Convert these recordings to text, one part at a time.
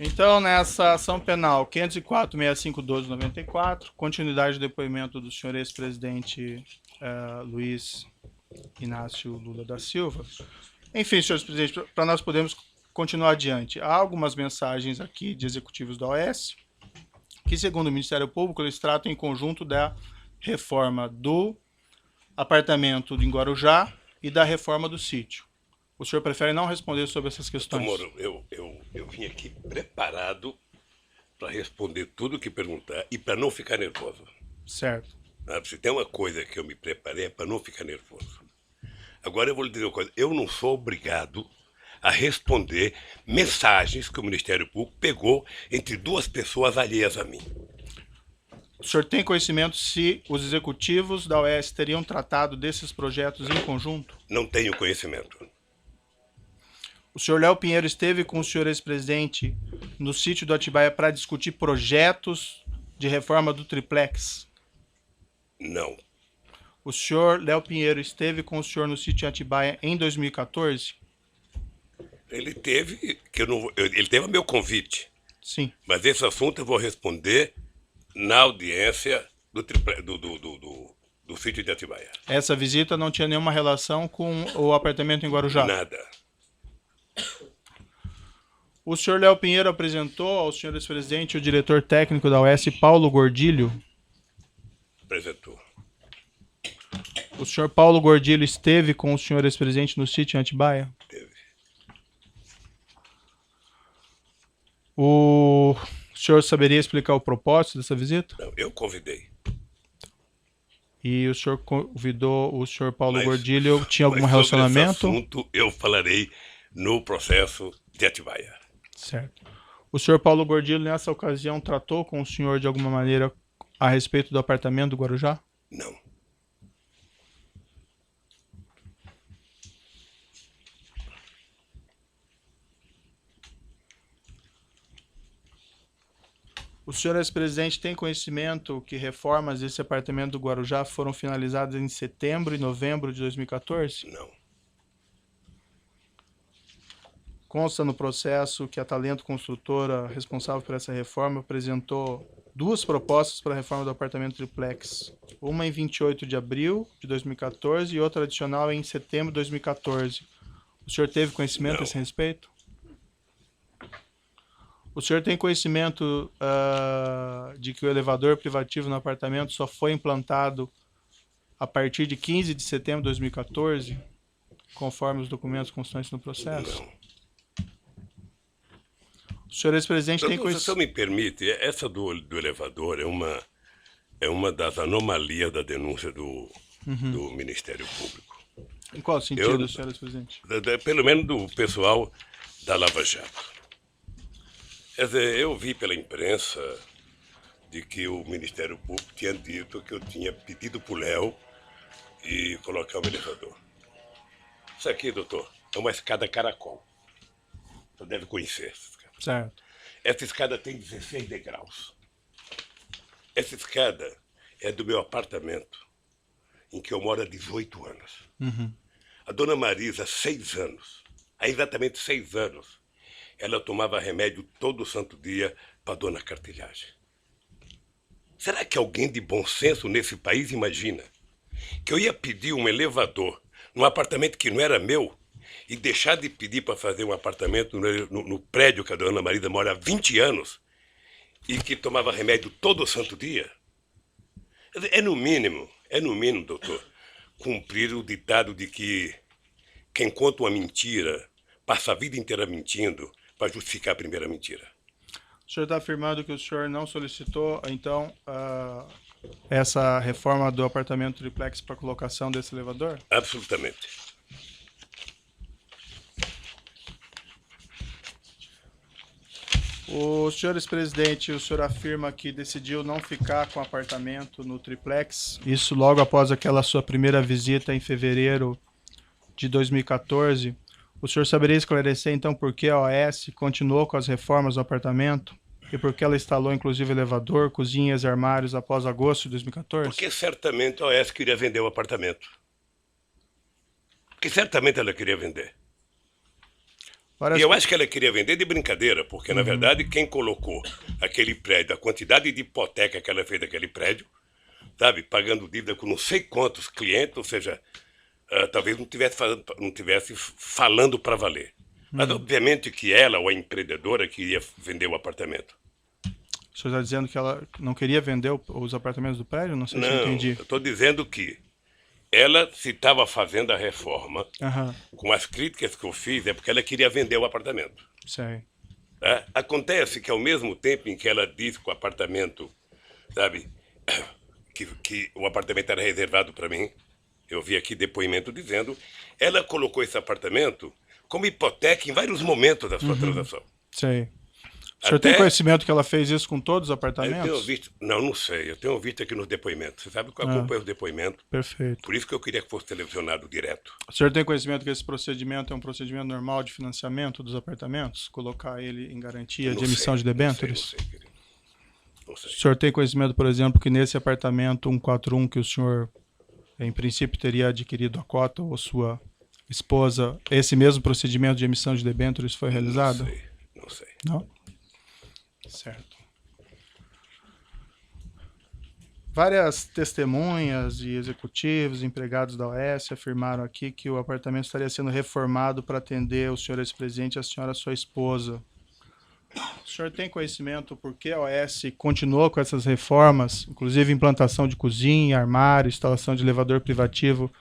Então, nessa ação penal 504.6512/94, continuidade do depoimento do senhor ex-presidente Luiz Inácio Lula da Silva. Enfim, senhores presidentes, para nós podermos continuar adiante, há algumas mensagens aqui de executivos da OAS que, segundo o Ministério Público, eles tratam em conjunto da reforma do apartamento de Guarujá e da reforma do sítio. O senhor prefere não responder sobre essas questões? Moro, eu vim aqui preparado para responder tudo que perguntar e para não ficar nervoso. Certo. Se tem uma coisa que eu me preparei é para não ficar nervoso. Agora eu vou lhe dizer uma coisa, eu não sou obrigado a responder mensagens que o Ministério Público pegou entre duas pessoas alheias a mim. O senhor tem conhecimento se os executivos da OAS teriam tratado desses projetos em conjunto? Não tenho conhecimento. O senhor Léo Pinheiro esteve com o senhor ex-presidente no sítio do Atibaia para discutir projetos de reforma do triplex? Não. O senhor Léo Pinheiro esteve com o senhor no sítio Atibaia em 2014? Ele teve a meu convite. Sim. Mas esse assunto eu vou responder na audiência do sítio de Atibaia. Essa visita não tinha nenhuma relação com o apartamento em Guarujá? Nada. O senhor Léo Pinheiro apresentou ao senhor ex-presidente o diretor técnico da OAS, Paulo Gordilho? Apresentou. O senhor Paulo Gordilho esteve com o senhor ex-presidente no sítio em Atibaia? Teve. O senhor saberia explicar o propósito dessa visita? Não, eu convidei. E o senhor convidou o senhor Paulo Gordilho, tinha algum sobre relacionamento? Esse assunto eu falarei no processo de Atibaia. Certo. O senhor Paulo Gordilho, nessa ocasião, tratou com o senhor de alguma maneira a respeito do apartamento do Guarujá? Não. O senhor ex-presidente tem conhecimento que reformas desse apartamento do Guarujá foram finalizadas em setembro e novembro de 2014? Não. Consta no processo que a Talento Construtora, responsável por essa reforma, apresentou duas propostas para a reforma do apartamento triplex. Uma em 28 de abril de 2014 e outra adicional em setembro de 2014. O senhor teve conhecimento a esse respeito? O senhor tem conhecimento de que o elevador privativo no apartamento só foi implantado a partir de 15 de setembro de 2014, conforme os documentos constantes no processo? Não. O senhor ex-presidente tem conhecimento... Se o senhor me permite, essa do elevador é uma das anomalias da denúncia do Ministério Público. Em qual sentido, senhor ex-presidente? Pelo menos do pessoal da Lava Jato. Quer dizer, eu vi pela imprensa de que o Ministério Público tinha dito que eu tinha pedido para o Léo e colocar um elevador. Isso aqui, doutor, é uma escada caracol. Você deve conhecer essa escada. Certo. Essa escada tem 16 degraus. Essa escada é do meu apartamento, em que eu moro há 18 anos. A dona Marisa, 6 anos, há exatamente 6 anos, ela tomava remédio todo santo dia para dona Cartilhagem. Será que alguém de bom senso nesse país imagina que eu ia pedir um elevador num apartamento que não era meu e deixar de pedir para fazer um apartamento no prédio que a dona Marisa mora há 20 anos e que tomava remédio todo santo dia? É no mínimo, doutor, cumprir o ditado de que quem conta uma mentira passa a vida inteira mentindo para justificar a primeira mentira. O senhor está afirmando que o senhor não solicitou, então, essa reforma do apartamento triplex para colocação desse elevador? Absolutamente. O senhor ex-presidente, o senhor afirma que decidiu não ficar com o apartamento no triplex, isso logo após aquela sua primeira visita em fevereiro de 2014. O senhor saberia esclarecer, então, por que a OAS continuou com as reformas do apartamento e por que ela instalou, inclusive, elevador, cozinhas e armários após agosto de 2014? Porque certamente a OAS queria vender o apartamento. Porque certamente ela queria vender. Várias... E eu acho que ela queria vender de brincadeira, porque, na verdade, quem colocou aquele prédio, a quantidade de hipoteca que ela fez daquele prédio, sabe, pagando dívida com não sei quantos clientes, ou seja, talvez não tivesse falando para valer. Mas, obviamente, que ela, ou a empreendedora, queria vender o apartamento. O senhor está dizendo que ela não queria vender os apartamentos do prédio? Não sei se eu entendi. Eu estou dizendo que ela, se estava fazendo a reforma, com as críticas que eu fiz, é porque ela queria vender o apartamento. Sei. Acontece que, ao mesmo tempo em que ela disse que o apartamento, sabe, que o apartamento era reservado para mim, eu vi aqui depoimento dizendo, ela colocou esse apartamento como hipoteca em vários momentos da sua transação. Sei. O senhor tem conhecimento que ela fez isso com todos os apartamentos? Eu tenho visto, não sei, eu tenho visto aqui nos depoimentos. Você sabe que eu acompanho os depoimentos. Perfeito. Por isso que eu queria que fosse televisionado direto. O senhor tem conhecimento que esse procedimento é um procedimento normal de financiamento dos apartamentos? Colocar ele em garantia de emissão de debêntures? Não sei, querido. Não sei. O senhor tem conhecimento, por exemplo, que nesse apartamento 141 que o senhor, em princípio, teria adquirido a cota ou sua esposa, esse mesmo procedimento de emissão de debêntures foi realizado? Não sei. Não? Certo. Várias testemunhas e executivos, empregados da OAS afirmaram aqui que o apartamento estaria sendo reformado para atender o senhor ex-presidente e a senhora sua esposa. O senhor tem conhecimento por que a OAS continuou com essas reformas, inclusive implantação de cozinha, armário, instalação de elevador privativo,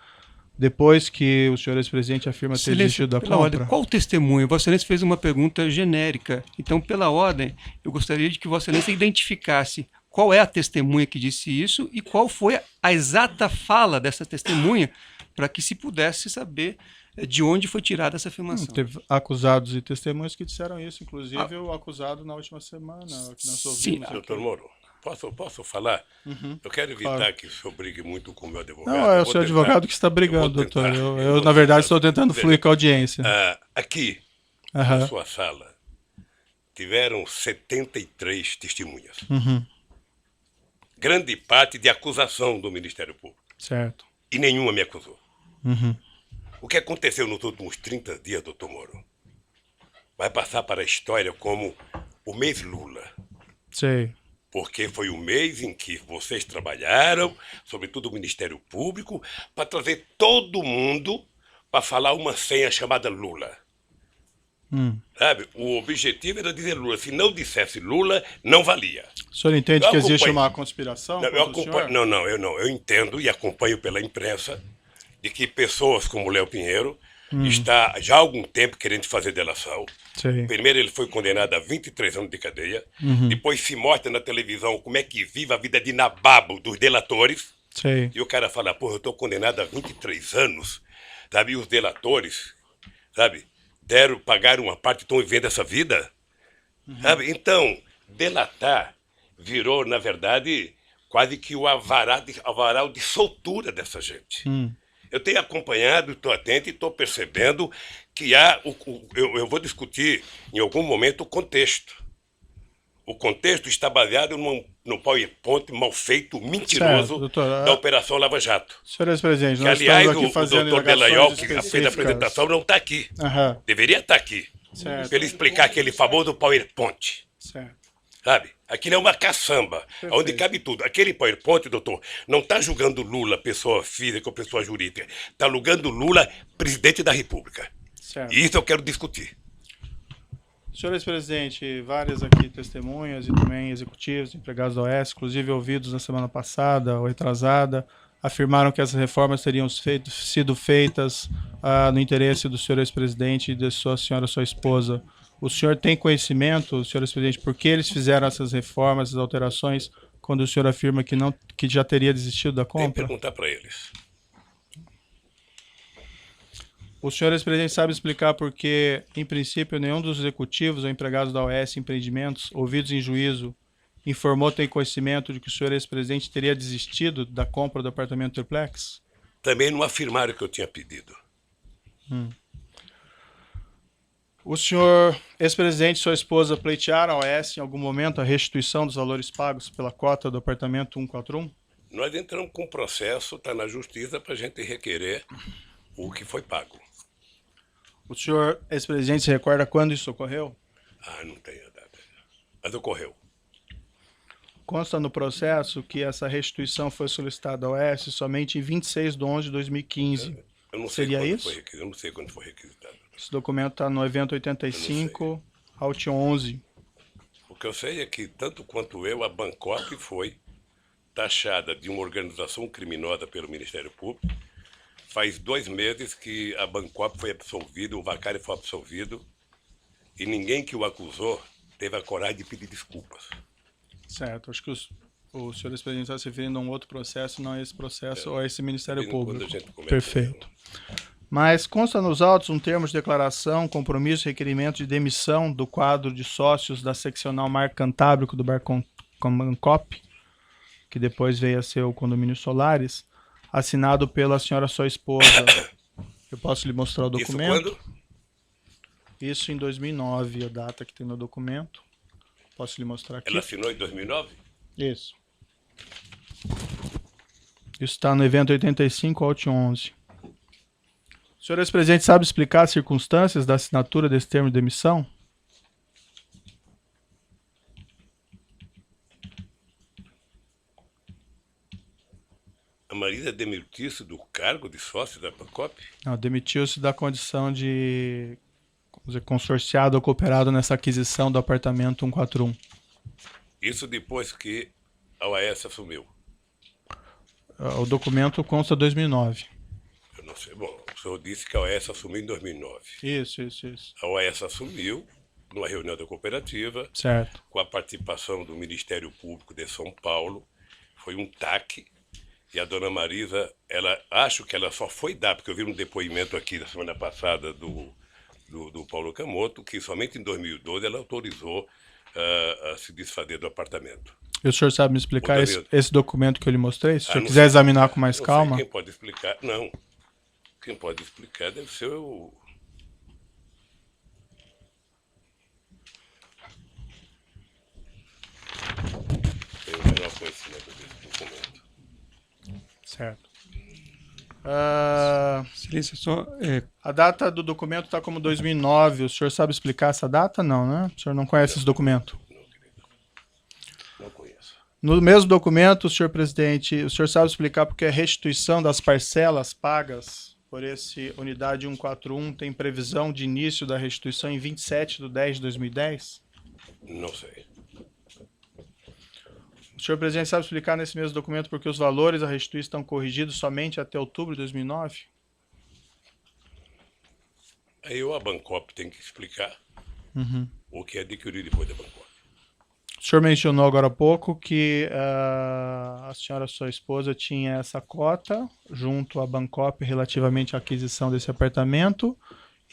depois que o senhor ex-presidente afirma ter desistido da compra? Ordem, qual o testemunho? Vossa Excelência fez uma pergunta genérica. Então, pela ordem, eu gostaria de que Vossa Excelência identificasse qual é a testemunha que disse isso e qual foi a exata fala dessa testemunha, para que se pudesse saber de onde foi tirada essa afirmação. Teve acusados e testemunhas que disseram isso, inclusive o acusado na última semana, que nós ouvimos. Sim, doutor Moro. Posso falar? Eu quero evitar que o senhor brigue muito com o meu advogado. Não, é o seu advogado que está brigando, doutor. Eu na verdade, estou tentando fluir com a audiência. Aqui, na sua sala, tiveram 73 testemunhas. Grande parte de acusação do Ministério Público. Certo. E nenhuma me acusou. O que aconteceu nos últimos 30 dias, doutor Moro, vai passar para a história como o mês Lula. Sei. Porque foi o mês em que vocês trabalharam, sobretudo o Ministério Público, para trazer todo mundo para falar uma senha chamada Lula. Sabe? O objetivo era dizer Lula. Se não dissesse Lula, não valia. O senhor entende que existe uma conspiração? Eu entendo e acompanho pela imprensa de que pessoas como Léo Pinheiro está já há algum tempo querendo fazer delação. Sim. Primeiro ele foi condenado a 23 anos de cadeia. Depois se mostra na televisão como é que vive a vida de nababo dos delatores. Sim. E o cara fala, eu estou condenado a 23 anos. Sabe? E os delatores, sabe, pagaram uma parte e estão vivendo essa vida. Sabe? Então, delatar virou, na verdade, quase que o avaral de soltura dessa gente. Eu tenho acompanhado, estou atento e estou percebendo que eu vou discutir em algum momento o contexto. O contexto está baseado no PowerPoint mal feito, mentiroso, certo, doutor, da Operação Lava Jato. Senhor ex-presidente, nós aliás, estamos aqui fazendo o doutor Delaiol, que fez a apresentação, não está aqui. Deveria estar aqui. Para ele explicar aquele famoso PowerPoint. Certo. Sabe? Aquilo é uma caçamba, onde cabe tudo. Aquele PowerPoint, doutor, não está julgando Lula, pessoa física ou pessoa jurídica. Está julgando Lula, presidente da República. Certo. E isso eu quero discutir. Senhor ex-presidente, várias aqui testemunhas e também executivos, empregados da OAS, inclusive ouvidos na semana passada ou retrasada, afirmaram que essas reformas teriam sido feitas no interesse do senhor ex-presidente e da sua esposa. O senhor tem conhecimento, senhor ex-presidente, por que eles fizeram essas reformas, essas alterações, quando o senhor afirma que já teria desistido da compra? Tem que perguntar para eles. O senhor ex-presidente sabe explicar por que, em princípio, nenhum dos executivos ou empregados da OAS Empreendimentos, ouvidos em juízo, informou ter conhecimento de que o senhor ex-presidente teria desistido da compra do apartamento triplex? Também não afirmaram que eu tinha pedido. O senhor ex-presidente e sua esposa pleitearam a OAS em algum momento a restituição dos valores pagos pela cota do apartamento 141? Nós entramos com um processo, está na justiça, para a gente requerer o que foi pago. O senhor, ex-presidente, se recorda quando isso ocorreu? Ah, não tenho a data. Mas ocorreu. Consta no processo que essa restituição foi solicitada ao OAS somente em 26 de 11 de 2015. Eu não sei Seria quando isso? foi requisitado. Eu não sei quando foi requisitado. Esse documento está no evento 85, Alt 11. O que eu sei é que, tanto quanto eu, a Bancop foi taxada de uma organização criminosa pelo Ministério Público. Faz 2 meses que a Bancop foi absolvida, o Vacari foi absolvido, e ninguém que o acusou teve a coragem de pedir desculpas. Certo, acho que o senhor ex-presidente está se referindo a um outro processo, não a esse processo ou a esse Ministério Quando Público. a gente comenta Perfeito. Mas consta nos autos um termo de declaração, compromisso e requerimento de demissão do quadro de sócios da seccional Mar Cantábrico do Bancop, que depois veio a ser o condomínio Solares, assinado pela senhora sua esposa. Eu posso lhe mostrar o documento? Isso quando? Isso em 2009, a data que tem no documento. Posso lhe mostrar aqui? Ela assinou em 2009? Isso. Isso está no evento 85, Alt 11. O senhor ex-presidente sabe explicar as circunstâncias da assinatura desse termo de demissão? A Marisa demitiu-se do cargo de sócio da Bancop? Não, demitiu-se da condição de, vamos dizer, consorciado ou cooperado nessa aquisição do apartamento 141. Isso depois que a OAS assumiu. O documento consta 2009. Eu não sei. Bom, o senhor disse que a OAS assumiu em 2009. Isso. A OAS assumiu numa reunião da cooperativa, Certo. com a participação do Ministério Público de São Paulo. Foi um TAC. E a dona Marisa, acho que ela só foi dar, porque eu vi um depoimento aqui da semana passada do Paulo Camoto, que somente em 2012 ela autorizou a se desfazer do apartamento. E o senhor sabe me explicar esse documento que eu lhe mostrei? Se o senhor não quiser sei. examinar com mais Não calma. sei quem pode explicar. Não. Quem pode explicar deve ser o... Tenho o menor conhecimento desse documento. Certo. Excelência, só A data do documento está como 2009. O senhor sabe explicar essa data? Não, né? O senhor não conhece esse documento? Não, querido. Não conheço. No mesmo documento, senhor presidente, o senhor sabe explicar porque a restituição das parcelas pagas por esse unidade 141 tem previsão de início da restituição em 27/10/2010? Não sei. O senhor presidente sabe explicar nesse mesmo documento porque os valores a restituir estão corrigidos somente até outubro de 2009? Aí a Bancop tem que explicar o que adquiriu depois da Bancop. O senhor mencionou agora há pouco que a senhora, sua esposa, tinha essa cota junto à Bancop relativamente à aquisição desse apartamento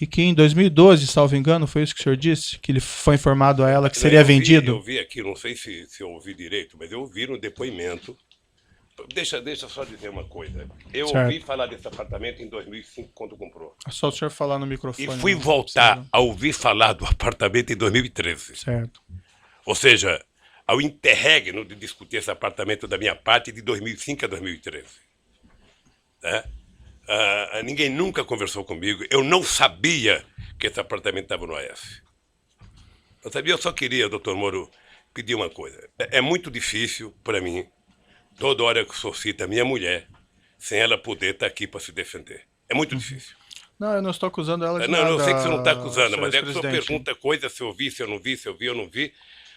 e que em 2012, salvo engano, foi isso que o senhor disse? Que ele foi informado a ela que seria vendido? Eu vi aqui, não sei se eu ouvi direito, mas eu ouvi no depoimento. Deixa só dizer uma coisa. Eu Certo. ouvi falar desse apartamento em 2005, quando comprou. É só o senhor falar no E microfone. fui não voltar precisa. a ouvir falar do apartamento em 2013. Certo. Ou seja, ao interregno de discutir esse apartamento da minha parte de 2005 a 2013. Né? Ninguém nunca conversou comigo. Eu não sabia que esse apartamento estava no AS. Eu sabia, eu só queria, doutor Moro, pedir uma coisa. É muito difícil para mim, toda hora que o senhor cita a minha mulher, sem ela poder estar aqui para se defender. É muito difícil. Não, eu não estou acusando ela de Não, nada. eu sei que você não está acusando, senhor mas é que o senhor ex-presidente. pergunta coisa, se eu vi, se eu não vi, se eu vi, eu não vi,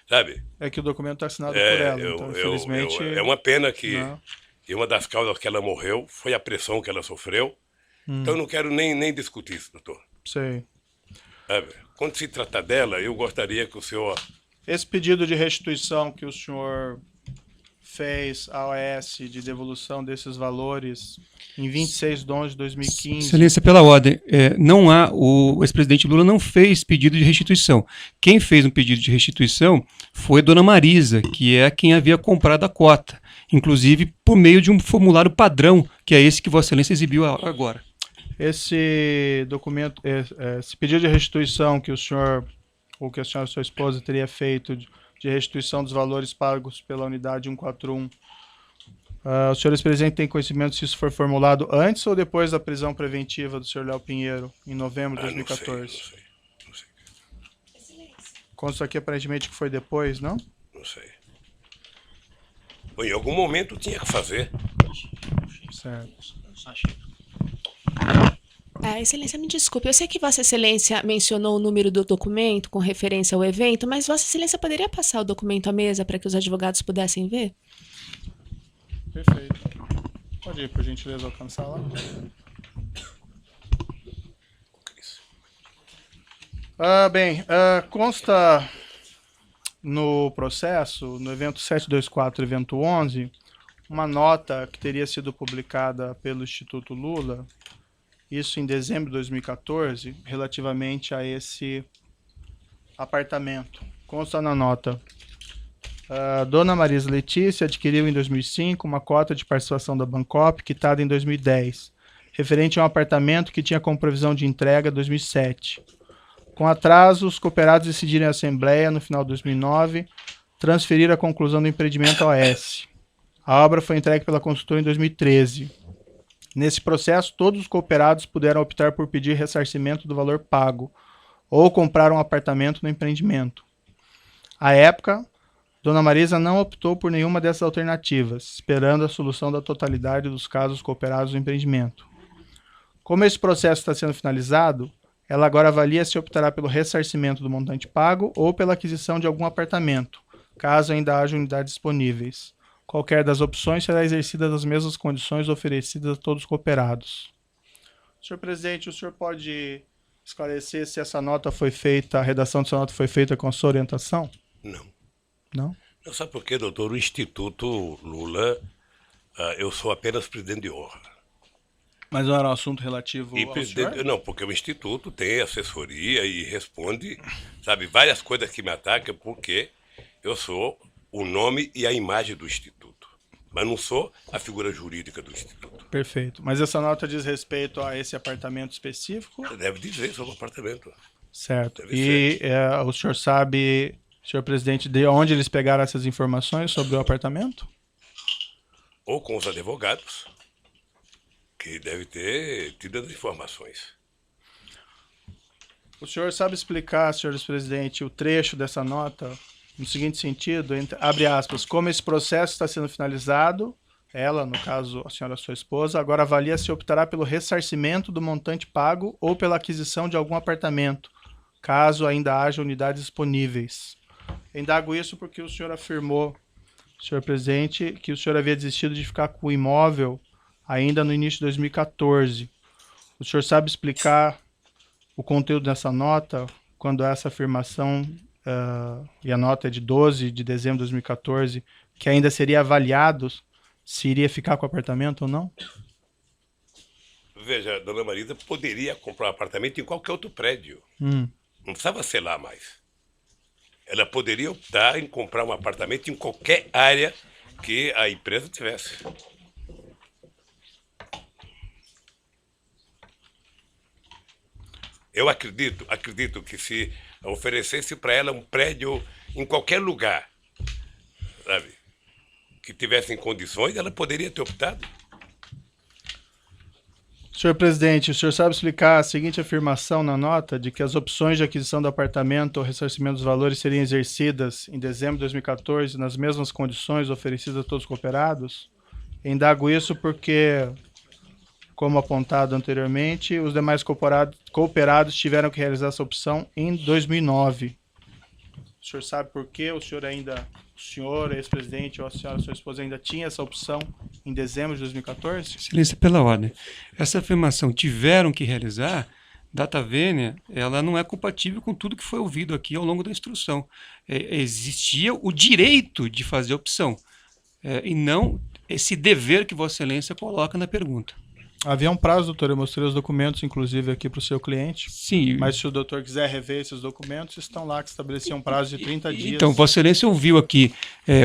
sabe? É que o documento está assinado por ela, então infelizmente... é uma pena que Não. e uma das causas que ela morreu foi a pressão que ela sofreu. Então eu não quero nem discutir isso, doutor. Sei. Sabe? Quando se trata dela, eu gostaria que o senhor... Esse pedido de restituição que o senhor fez à OAS de devolução desses valores em 26 de 11 de 2015... Excelência, pela ordem, não há, o ex-presidente Lula não fez pedido de restituição. Quem fez um pedido de restituição foi a dona Marisa, que é quem havia comprado a cota, inclusive por meio de um formulário padrão, que é esse que Vossa Excelência exibiu agora. Esse documento, esse pedido de restituição que o senhor, ou que a senhora e sua esposa teria feito de restituição dos valores pagos pela unidade 141, O senhor ex-presidente tem conhecimento se isso foi formulado antes ou depois da prisão preventiva do senhor Léo Pinheiro, em novembro de 2014? Não sei. Consta aqui aparentemente que foi depois, não? Não sei. Bom, em algum momento tinha que fazer. Certo. Excelência, me desculpe, eu sei que Vossa Excelência mencionou o número do documento com referência ao evento, mas Vossa Excelência poderia passar o documento à mesa para que os advogados pudessem ver? Perfeito. Pode ir, por gentileza, alcançar lá. Consta no processo, no evento 724, evento 11, uma nota que teria sido publicada pelo Instituto Lula, isso em dezembro de 2014, relativamente a esse apartamento. Consta na nota: Dona Marisa Letícia adquiriu em 2005 uma cota de participação da Bancop, quitada em 2010, referente a um apartamento que tinha como previsão de entrega 2007. Com atraso, os cooperados decidiram em assembleia, no final de 2009, transferir a conclusão do empreendimento ao OAS. A obra foi entregue pela consultora em 2013. Nesse processo, todos os cooperados puderam optar por pedir ressarcimento do valor pago ou comprar um apartamento no empreendimento. À época, Dona Marisa não optou por nenhuma dessas alternativas, esperando a solução da totalidade dos casos cooperados no empreendimento. Como esse processo está sendo finalizado, ela agora avalia se optará pelo ressarcimento do montante pago ou pela aquisição de algum apartamento, caso ainda haja unidades disponíveis. Qualquer das opções será exercida nas mesmas condições oferecidas a todos os cooperados. Senhor presidente, o senhor pode esclarecer se essa nota foi feita, a redação dessa nota foi feita com a sua orientação? Não. Não? Não sabe por quê, doutor? O Instituto Lula, eu sou apenas presidente de honra. Mas não era um assunto relativo E ao presidente, senhor? não, porque o Instituto tem assessoria e responde, sabe, várias coisas que me atacam, porque eu sou o nome e a imagem do Instituto, mas não sou a figura jurídica do Instituto. Perfeito. Mas essa nota diz respeito a esse apartamento específico? Você deve dizer sobre o apartamento. Certo. Deve E o senhor sabe, senhor presidente, de onde eles pegaram essas informações sobre o apartamento? Ou com os advogados, que deve ter tido as informações. O senhor sabe explicar, senhor presidente, o trecho dessa nota no seguinte sentido, abre aspas, como esse processo está sendo finalizado, ela, no caso, a senhora sua esposa, agora avalia se optará pelo ressarcimento do montante pago ou pela aquisição de algum apartamento, caso ainda haja unidades disponíveis. Indago isso porque o senhor afirmou, senhor presidente, que o senhor havia desistido de ficar com o imóvel ainda no início de 2014. O senhor sabe explicar o conteúdo dessa nota, quando essa afirmação, e a nota é de 12 de dezembro de 2014, que ainda seria avaliado se iria ficar com o apartamento ou não? Veja, dona Marisa poderia comprar um apartamento em qualquer outro prédio. Não precisava ser lá mais. Ela poderia optar em comprar um apartamento em qualquer área que a empresa tivesse. Eu acredito que se oferecesse para ela um prédio em qualquer lugar, sabe, que tivesse em condições, ela poderia ter optado. Senhor presidente, o senhor sabe explicar a seguinte afirmação na nota de que as opções de aquisição do apartamento ou ressarcimento dos valores seriam exercidas em dezembro de 2014 nas mesmas condições oferecidas a todos os cooperados? Indago isso porque, como apontado anteriormente, os demais cooperados tiveram que realizar essa opção em 2009. O senhor sabe por que o senhor, ex-presidente, ou a senhora, sua esposa, ainda tinha essa opção em dezembro de 2014? Excelência, pela ordem. Essa afirmação, tiveram que realizar, data vênia, ela não é compatível com tudo que foi ouvido aqui ao longo da instrução. Existia o direito de fazer opção, e não esse dever que Vossa Excelência coloca na pergunta. Havia um prazo, doutor, eu mostrei os documentos, inclusive, aqui para o seu cliente. Sim. Mas se o doutor quiser rever esses documentos, estão lá, que estabelecia um prazo de 30 dias. Então, Vossa Excelência ouviu aqui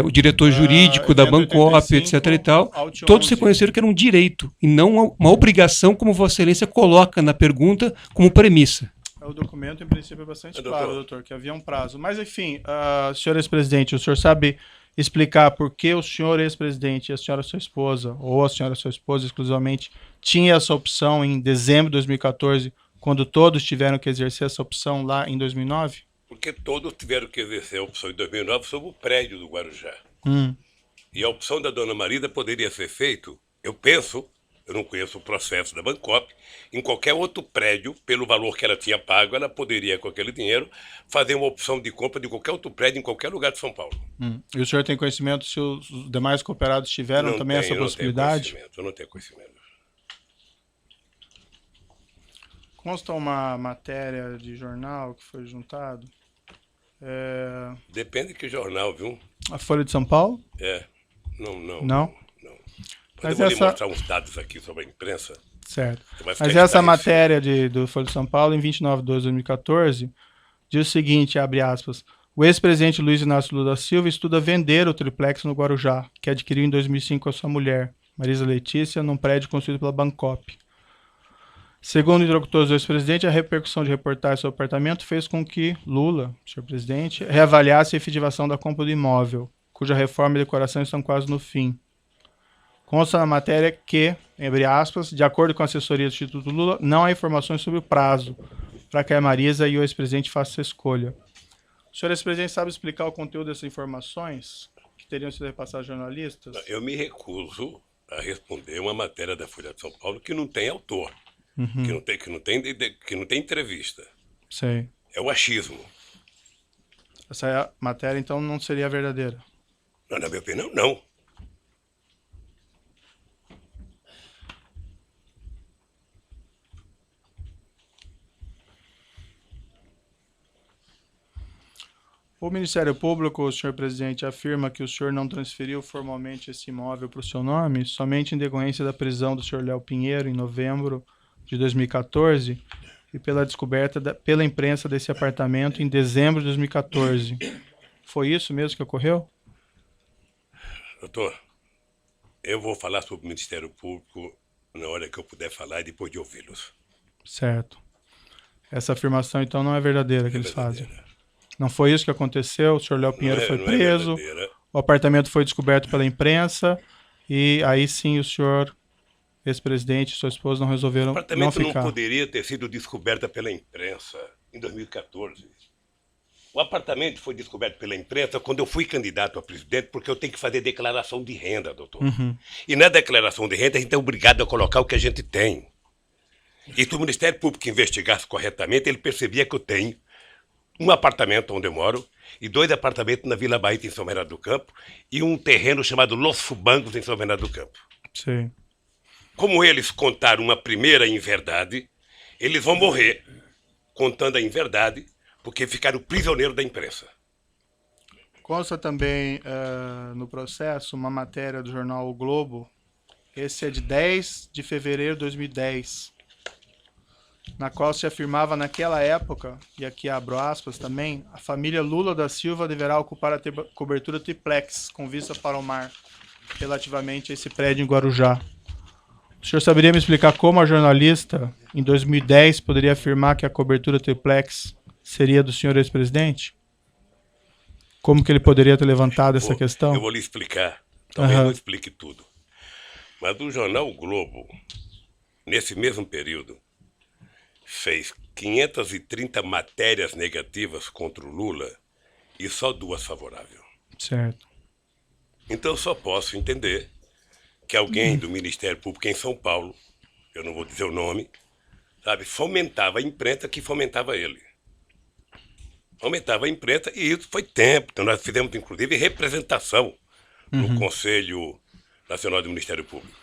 o diretor jurídico da Bancop, etc. e tal. Todos reconheceram que era um direito e não uma obrigação, como Vossa Excelência coloca na pergunta como premissa. O documento, em princípio, é bastante claro, doutor, que havia um prazo. Mas, enfim, senhor ex-presidente, o senhor sabe explicar por que o senhor ex-presidente e a senhora sua esposa, ou a senhora sua esposa exclusivamente, tinha essa opção em dezembro de 2014, quando todos tiveram que exercer essa opção lá em 2009? Porque todos tiveram que exercer a opção em 2009 sobre o prédio do Guarujá. E a opção da dona Marisa poderia ser feito, eu penso, eu não conheço o processo da Bancop, em qualquer outro prédio, pelo valor que ela tinha pago, ela poderia, com aquele dinheiro, fazer uma opção de compra de qualquer outro prédio em qualquer lugar de São Paulo. E o senhor tem conhecimento se os demais cooperados tiveram Não também tenho, essa possibilidade? Eu não tenho conhecimento. Consta uma matéria de jornal que foi juntado. Depende de que jornal, viu? A Folha de São Paulo? Não. Não? Mas Mas eu vou lhe essa- mostrar uns dados aqui sobre a imprensa. Certo. Você vai ficar Mas essa esclarecido. matéria do Folha de São Paulo, em 29 de 12 de 2014, diz o seguinte, abre aspas, o ex-presidente Luiz Inácio Lula da Silva estuda vender o triplex no Guarujá, que adquiriu em 2005 com a sua mulher, Marisa Letícia, num prédio construído pela Bancop. Segundo interlocutores do ex-presidente, a repercussão de reportagens sobre o apartamento fez com que Lula, senhor presidente, reavaliasse a efetivação da compra do imóvel, cuja reforma e decoração estão quase no fim. Consta na matéria que, abre aspas, de acordo com a assessoria do Instituto Lula, não há informações sobre o prazo para que a Marisa e o ex-presidente façam essa escolha. O senhor ex-presidente sabe explicar o conteúdo dessas informações que teriam sido repassadas aos jornalistas? Eu me recuso a responder uma matéria da Folha de São Paulo que não tem autor, que não tem entrevista. Sei. É o achismo. Essa matéria, então, não seria verdadeira? Não, na minha opinião, não. O Ministério Público, senhor presidente, afirma que o senhor não transferiu formalmente esse imóvel para o seu nome, somente em decorrência da prisão do senhor Léo Pinheiro, em novembro de 2014, e pela descoberta pela imprensa desse apartamento em dezembro de 2014. Foi isso mesmo que ocorreu? Doutor, eu vou falar sobre o Ministério Público na hora que eu puder falar e depois de ouvi-los. Certo. Essa afirmação, então, não é verdadeira que eles fazem. verdadeira. Não foi isso que aconteceu? O senhor Léo Pinheiro foi não preso, verdadeira. o apartamento foi descoberto pela imprensa, e aí sim o senhor, ex-presidente e sua esposa, não O resolveram não apartamento não ficar. poderia ter sido descoberto pela imprensa em 2014. O apartamento foi descoberto pela imprensa quando eu fui candidato a presidente, porque eu tenho que fazer declaração de renda, doutor. E na declaração de renda a gente é obrigado a colocar o que a gente tem. E se o Ministério Público investigasse corretamente, ele percebia que eu tenho um apartamento onde eu moro e 2 apartamentos na Vila Bahia, em São Bernardo do Campo, e um terreno chamado Los Fubangos, em São Bernardo do Campo. Sim. Como eles contaram uma primeira inverdade, eles vão morrer contando a inverdade, porque ficaram prisioneiros da imprensa. Consta também no processo uma matéria do jornal O Globo, esse é de 10 de fevereiro de 2010, na qual se afirmava naquela época, e aqui abro aspas também, a família Lula da Silva deverá ocupar a cobertura triplex com vista para o mar, relativamente a esse prédio em Guarujá. O senhor saberia me explicar como a jornalista, em 2010, poderia afirmar que a cobertura triplex seria do senhor ex-presidente? Como que ele poderia ter levantado essa questão? Eu vou lhe explicar. Talvez Aham. não explique tudo. Mas o jornal o Globo, nesse mesmo período, fez 530 matérias negativas contra o Lula e só 2 favoráveis. Certo. Então eu só posso entender que alguém do Ministério Público em São Paulo, eu não vou dizer o nome, sabe, fomentava a imprensa que fomentava ele. Fomentava a imprensa e isso foi tempo. Então nós fizemos, inclusive, representação no Conselho Nacional do Ministério Público.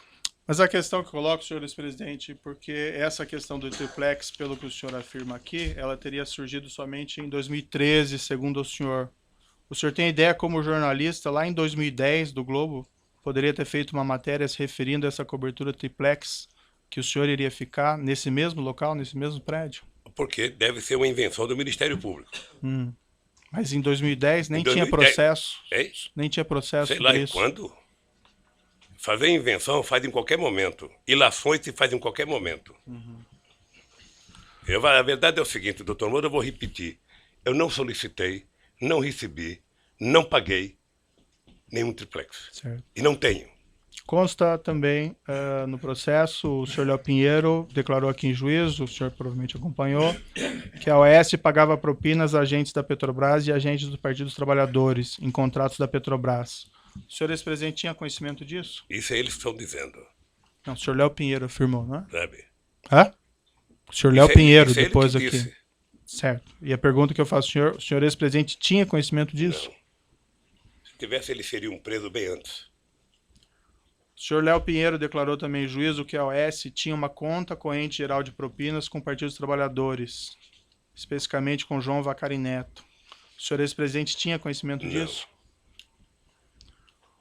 Mas a questão que eu coloco, senhor ex-presidente, porque essa questão do triplex, pelo que o senhor afirma aqui, ela teria surgido somente em 2013, segundo o senhor. O senhor tem ideia como jornalista, lá em 2010, do Globo, poderia ter feito uma matéria se referindo a essa cobertura triplex, que o senhor iria ficar nesse mesmo local, nesse mesmo prédio? Porque deve ser uma invenção do Ministério Público. Mas em 2010 nem Em tinha 2010, processo, Hein? nem tinha processo Sei lá sobre em isso. quando. Fazer invenção faz em qualquer momento. Ilações se faz em qualquer momento. A verdade é o seguinte, doutor Moura, eu vou repetir. Eu não solicitei, não recebi, não paguei nenhum triplex. Certo. E não tenho. Consta também no processo, o senhor Léo Pinheiro declarou aqui em juízo, o senhor provavelmente acompanhou, que a OAS pagava propinas a agentes da Petrobras e agentes do Partido dos Trabalhadores em contratos da Petrobras. O senhor ex-presidente tinha conhecimento disso? Isso eles estão dizendo, Não, o senhor Léo Pinheiro afirmou, não é? sabe? Hã? O senhor Léo Isso Pinheiro, isso ele depois que aqui. disse. Certo. E a pergunta que eu faço ao senhor, o senhor ex-presidente tinha conhecimento disso? Não. Se tivesse, eles seriam presos bem antes. O senhor Léo Pinheiro declarou também em juízo que a OAS tinha uma conta corrente geral de propinas com o Partido dos Trabalhadores, especificamente com João Vacari Neto. O senhor ex-presidente tinha conhecimento Não. disso?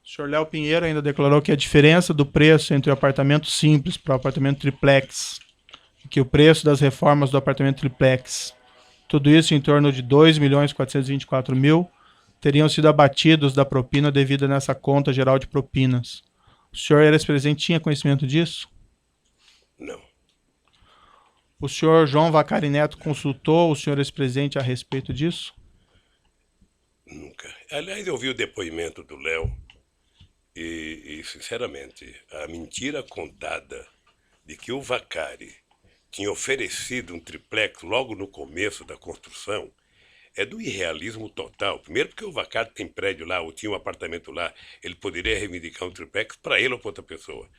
O senhor Léo Pinheiro ainda declarou que a diferença do preço entre o apartamento simples para o apartamento triplex, e que o preço das reformas do apartamento triplex, tudo isso em torno de 2.424.000, teriam sido abatidos da propina devida nessa conta geral de propinas. O senhor ex-presidente tinha conhecimento disso? Não. O senhor João Vacari Neto consultou o senhor ex-presidente a respeito disso? Nunca. Aliás, eu vi o depoimento do Léo e, sinceramente, a mentira contada de que o Vacari tinha oferecido um triplex logo no começo da construção é do irrealismo total. Primeiro porque o Vacari tem prédio lá, ou tinha um apartamento lá, ele poderia reivindicar um triplex para ele ou para outra pessoa.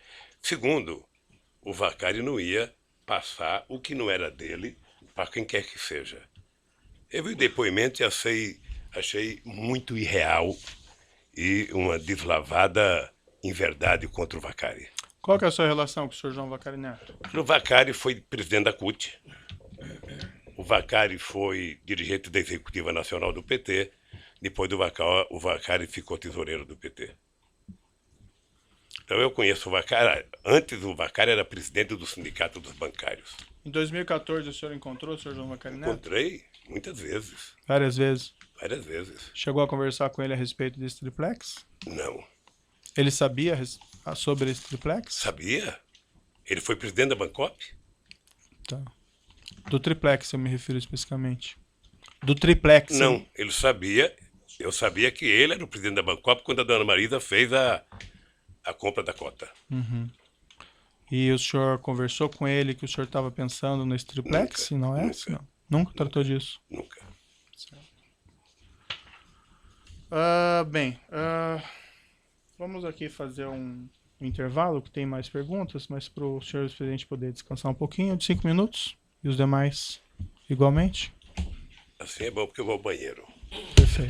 Segundo, o Vacari não ia passar o que não era dele para quem quer que seja. Eu vi o depoimento e achei muito irreal e uma deslavada inverdade contra o Vacari. Qual que é a sua relação com o senhor João Vacari Neto? O Vacari foi presidente da CUT. O Vacari foi dirigente da Executiva Nacional do PT. Depois do Vacari, o Vacari ficou tesoureiro do PT. Então eu conheço o Vacari. Antes o Vacari era presidente do Sindicato dos Bancários. Em 2014 o senhor encontrou o senhor João Vacari Neto? Encontrei muitas vezes. Várias vezes. Várias vezes. Chegou a conversar com ele a respeito desse triplex? Não. Ele sabia sobre esse triplex? Sabia? Ele foi presidente da Bancop? Tá. Do triplex eu me refiro especificamente. Do triplex. Não, ele sabia. Eu sabia que ele era o presidente da Bancop quando a dona Marisa fez a compra da cota. E o senhor conversou com ele que o senhor estava pensando nesse triplex? Nunca, Não é? nunca. Não. Nunca tratou disso. Nunca. Vamos aqui fazer um intervalo, que tem mais perguntas, mas para o senhor presidente poder descansar um pouquinho, de 5 minutos, e os demais igualmente. Assim é bom porque eu vou ao banheiro. Perfeito.